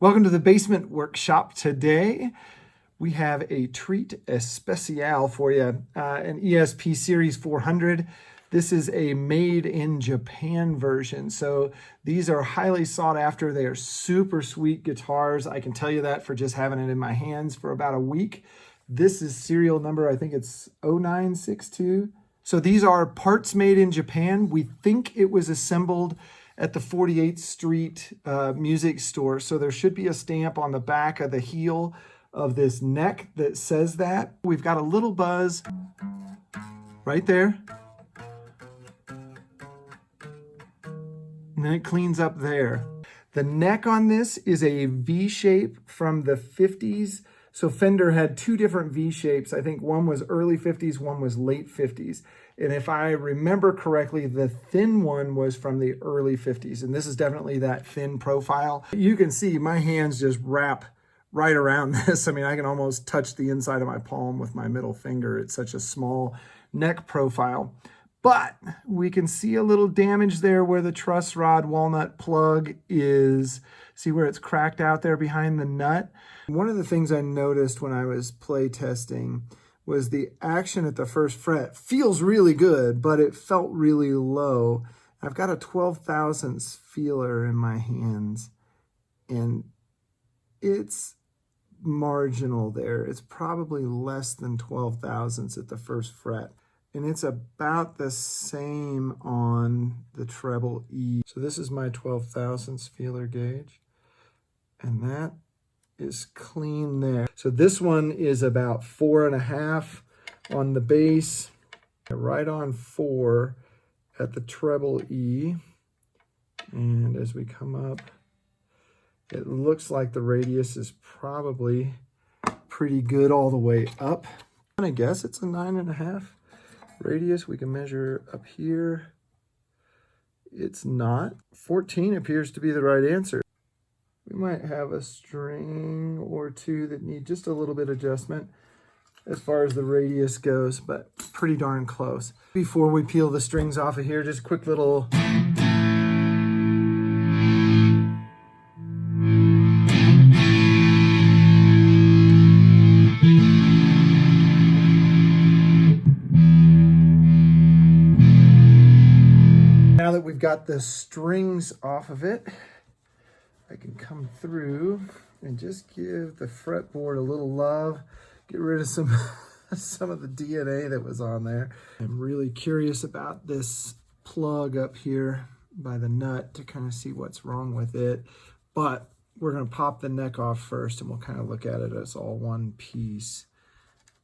Welcome to the basement workshop. Today we have a treat especial for you, an ESP Series 400. This is a made in Japan version. So these are highly sought after. They are super sweet guitars. I can tell you that for just having it in my hands for about a week. This is serial number, I think it's 0962. So these are parts made in Japan. We think it was assembled at the 48th Street music store. So there should be a stamp on the back of the heel of this neck that says that. We've got a little buzz right there. And then it cleans up there. The neck on this is a V shape from the 50s. So Fender had two different V shapes. I think one was early 50s, one was late 50s. And if I remember correctly, the thin one was from the early 50s. And this is definitely that thin profile. You can see my hands just wrap right around this. I mean, I can almost touch the inside of my palm with my middle finger. It's such a small neck profile. But we can see a little damage there where the truss rod walnut plug is. See where it's cracked out there behind the nut? One of the things I noticed when I was play testing was the action at the first fret feels really good, but it felt really low. I've got a 12 thousandths feeler in my hands, and it's marginal there. It's probably less than 12 thousandths at the first fret. And it's about the same on the treble E. So this is my 12 thousandths feeler gauge, and that is clean there. So this one is about 4.5 on the bass, right on 4 at the treble E. And as we come up, it looks like the radius is probably pretty good all the way up. I guess it's a 9.5 radius. We can measure up here. It's not. 14 appears to be the right answer. We might have a string or two that need just a little bit of adjustment as far as the radius goes, but pretty darn close. Before we peel the strings off of here, just a quick little now that we've got the strings off of it, I can come through and just give the fretboard a little love, get rid of some of the DNA that was on there. I'm really curious about this plug up here by the nut to kind of see what's wrong with it. But we're going to pop the neck off first, and we'll kind of look at it as all one piece.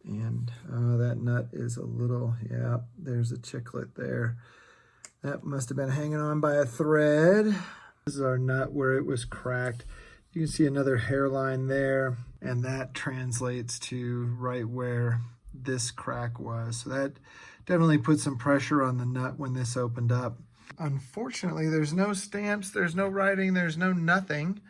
And that nut is a little, yeah, there's a chiclet there. That must have been hanging on by a thread. This is our nut where it was cracked. You can see another hairline there, and that translates to right where this crack was. So that definitely put some pressure on the nut when this opened up. Unfortunately, there's no stamps, there's no writing, there's no nothing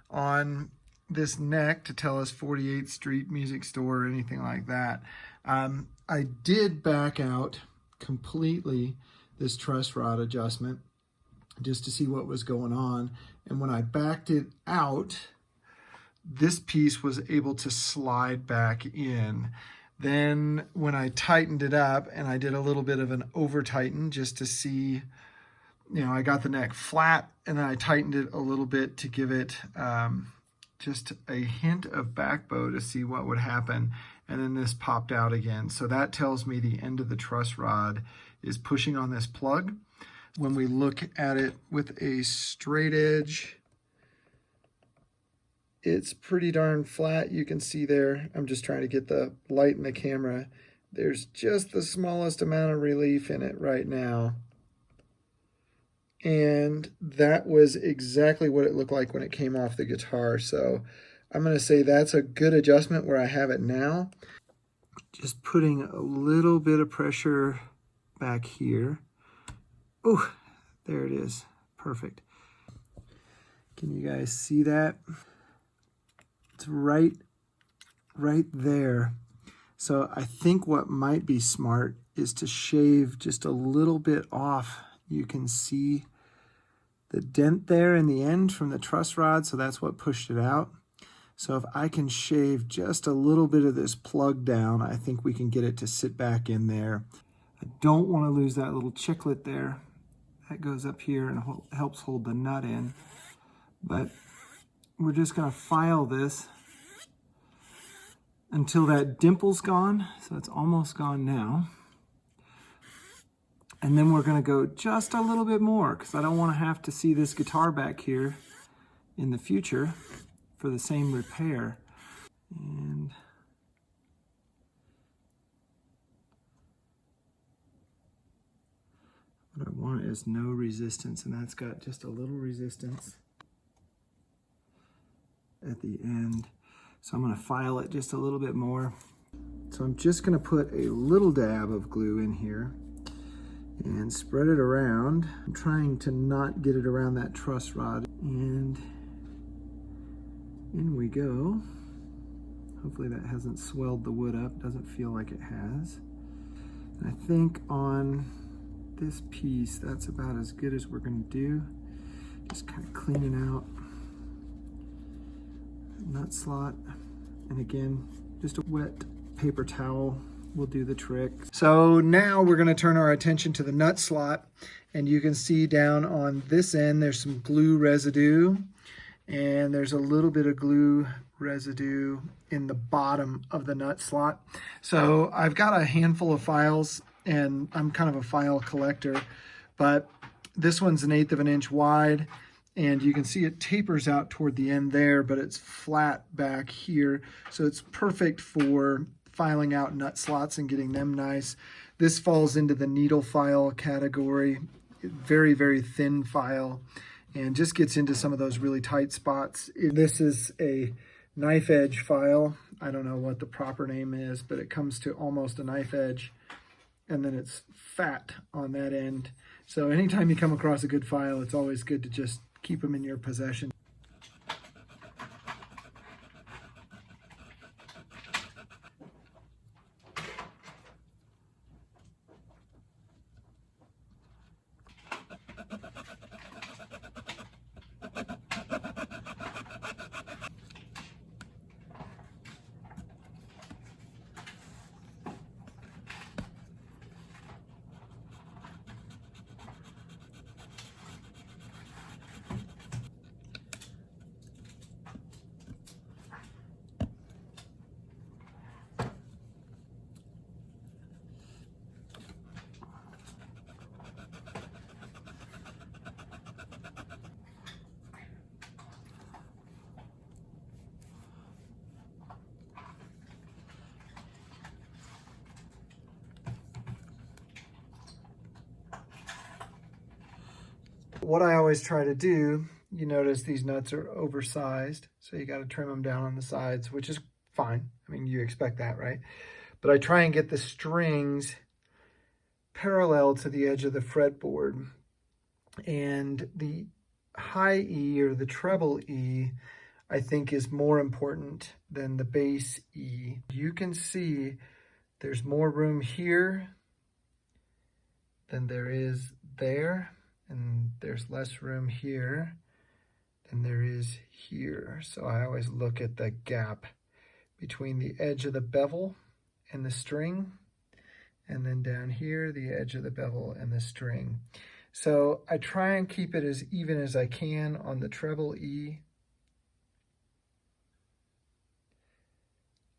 on this neck to tell us 48th Street Music Store or anything like that. I did back out completely this truss rod adjustment just to see what was going on. And when I backed it out, this piece was able to slide back in. Then when I tightened it up, and I did a little bit of an over tighten just to see, you know, I got the neck flat, and then I tightened it a little bit to give it just a hint of back bow to see what would happen. And then this popped out again. So that tells me the end of the truss rod is pushing on this plug. When we look at it with a straight edge, it's pretty darn flat. You can see there, I'm just trying to get the light in the camera. There's just the smallest amount of relief in it right now. And that was exactly what it looked like when it came off the guitar. So I'm going to say that's a good adjustment where I have it now. Just putting a little bit of pressure back here. Oh, there it is. Perfect. Can you guys see that? It's right there. So I think what might be smart is to shave just a little bit off. You can see dent there in the end from the truss rod, so that's what pushed it out. So if I can shave just a little bit of this plug down, I think we can get it to sit back in there. I don't want to lose that little chiclet there. That goes up here and helps hold the nut in. But we're just going to file this until that dimple's gone. So it's almost gone now. And then we're going to go just a little bit more because I don't want to have to see this guitar back here in the future for the same repair. And what I want is no resistance, and that's got just a little resistance at the end. So I'm going to file it just a little bit more. So I'm just going to put a little dab of glue in here and spread it around. I'm trying to not get it around that truss rod. And in we go. Hopefully that hasn't swelled the wood up. Doesn't feel like it has. And I think on this piece, that's about as good as we're going to do. Just kind of cleaning out the nut slot. And again, just a wet paper towel will do the trick. So now we're going to turn our attention to the nut slot, and you can see down on this end there's some glue residue, and there's a little bit of glue residue in the bottom of the nut slot. So I've got a handful of files, and I'm kind of a file collector, but this one's 1/8 of an inch wide, and you can see it tapers out toward the end there, but it's flat back here, so it's perfect for filing out nut slots and getting them nice. This falls into the needle file category. Very, very thin file, and just gets into some of those really tight spots. This is a knife edge file. I don't know what the proper name is, but it comes to almost a knife edge, and then it's fat on that end. So anytime you come across a good file, it's always good to just keep them in your possession. What I always try to do, you notice these nuts are oversized, so you got to trim them down on the sides, which is fine. I mean, you expect that, right? But I try and get the strings parallel to the edge of the fretboard. And the high E, or the treble E, I think is more important than the bass E. You can see there's more room here than there is there. And there's less room here than there is here. So I always look at the gap between the edge of the bevel and the string, and then down here, the edge of the bevel and the string. So I try and keep it as even as I can on the treble E,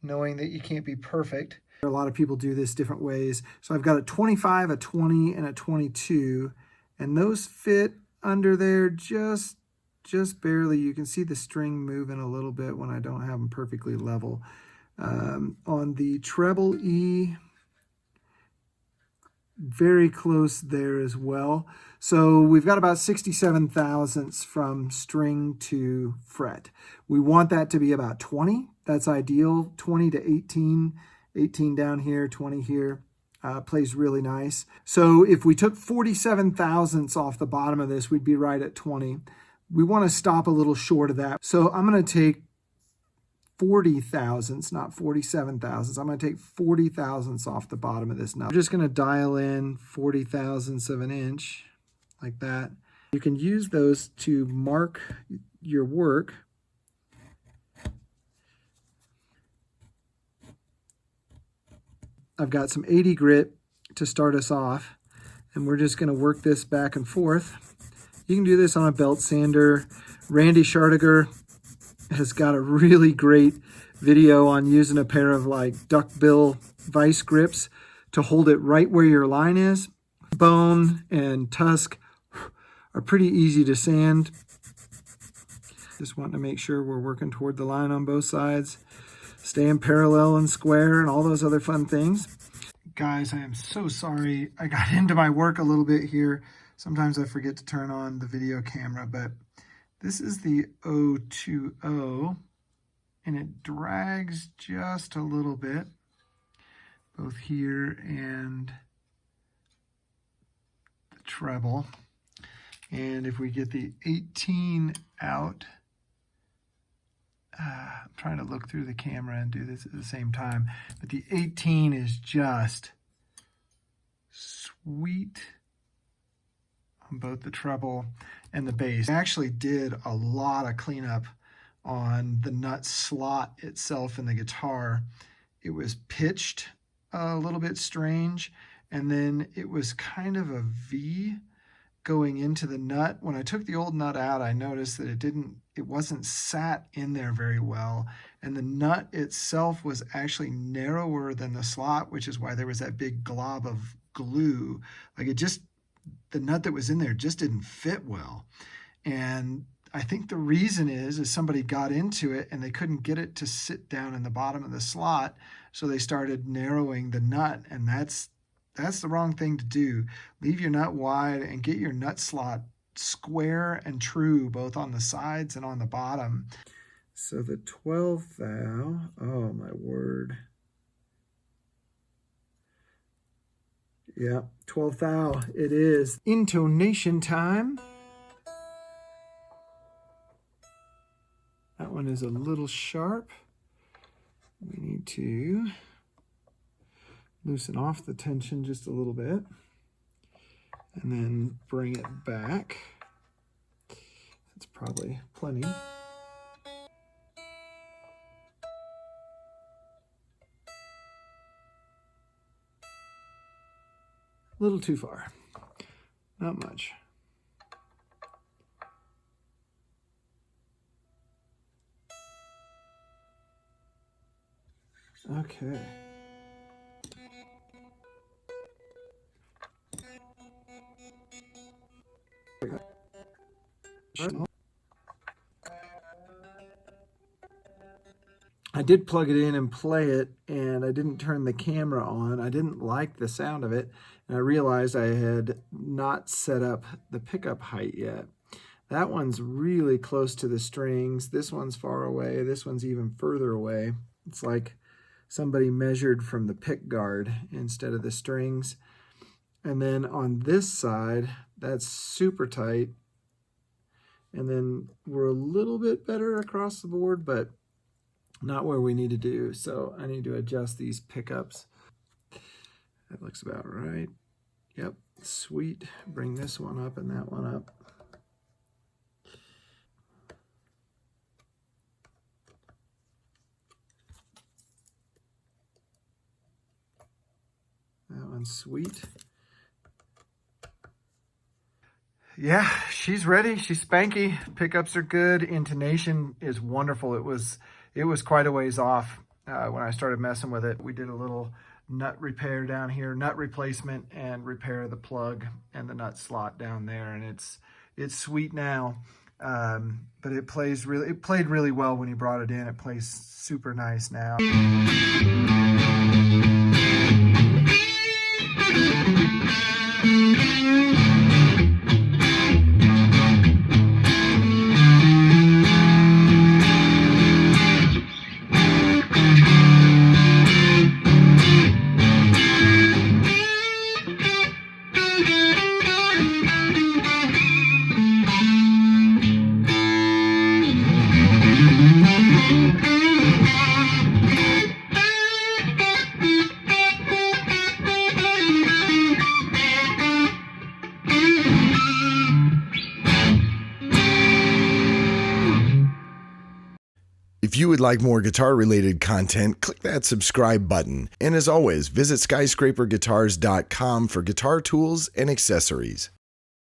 knowing that you can't be perfect. A lot of people do this different ways. So I've got a 25, a 20, and a 22. And those fit under there just barely. You can see the string moving a little bit when I don't have them perfectly level. On the treble E, very close there as well. So we've got about 67 thousandths from string to fret. We want that to be about 20. That's ideal. 20 to 18. 18 down here, 20 here. Plays really nice. So if we took 47 thousandths off the bottom of this, we'd be right at 20. We want to stop a little short of that. So I'm going to take 40 thousandths, not 47 thousandths. I'm going to take 40 thousandths off the bottom of this nut. I'm just going to dial in 40 thousandths of an inch like that. You can use those to mark your work. I've got some 80 grit to start us off, and we're just going to work this back and forth. You can do this on a belt sander. Randy Schardiger has got a really great video on using a pair of like duckbill vice grips to hold it right where your line is. Bone and tusk are pretty easy to sand. Just wanting to make sure we're working toward the line on both sides, staying parallel and square and all those other fun things. Guys, I am so sorry. I got into my work a little bit here. Sometimes I forget to turn on the video camera, but this is the 020, and it drags just a little bit, both here and the treble. And if we get the 18 out, I'm trying to look through the camera and do this at the same time, but the 18 is just sweet on both the treble and the bass. I actually did a lot of cleanup on the nut slot itself in the guitar. It was pitched a little bit strange, and then it was kind of a V going into the nut. When I took the old nut out, I noticed that it wasn't sat in there very well, and the nut itself was actually narrower than the slot, which is why there was that big glob of glue. Like the nut that was in there just didn't fit well. And I think the reason is somebody got into it and they couldn't get it to sit down in the bottom of the slot, so they started narrowing the nut, and that's the wrong thing to do. Leave your nut wide and get your nut slot square and true, both on the sides and on the bottom. So the 12th thou, oh my word. Yeah, 12th thou it is. Intonation time. That one is a little sharp. We need to loosen off the tension just a little bit and then bring it back. That's probably plenty. A little too far. Not much. Okay. I did plug it in and play it, and I didn't turn the camera on. I didn't like the sound of it, and I realized I had not set up the pickup height yet. That one's really close to the strings. This one's far away. This one's even further away. It's like somebody measured from the pick guard instead of the strings. And then on this side, that's super tight. And then we're a little bit better across the board, but not where we need to do. So I need to adjust these pickups. That looks about right. Yep, sweet. Bring this one up and that one up. That one's sweet. Yeah, she's ready. She's spanky. Pickups are good. Intonation is wonderful. It was quite a ways off when I started messing with it. We did a little nut repair down here, nut replacement, and repair the plug and the nut slot down there, and it's sweet now. But it played really well when you brought it in. It plays super nice now. If you would like more guitar-related content, click that subscribe button. And as always, visit skyscraperguitars.com for guitar tools and accessories.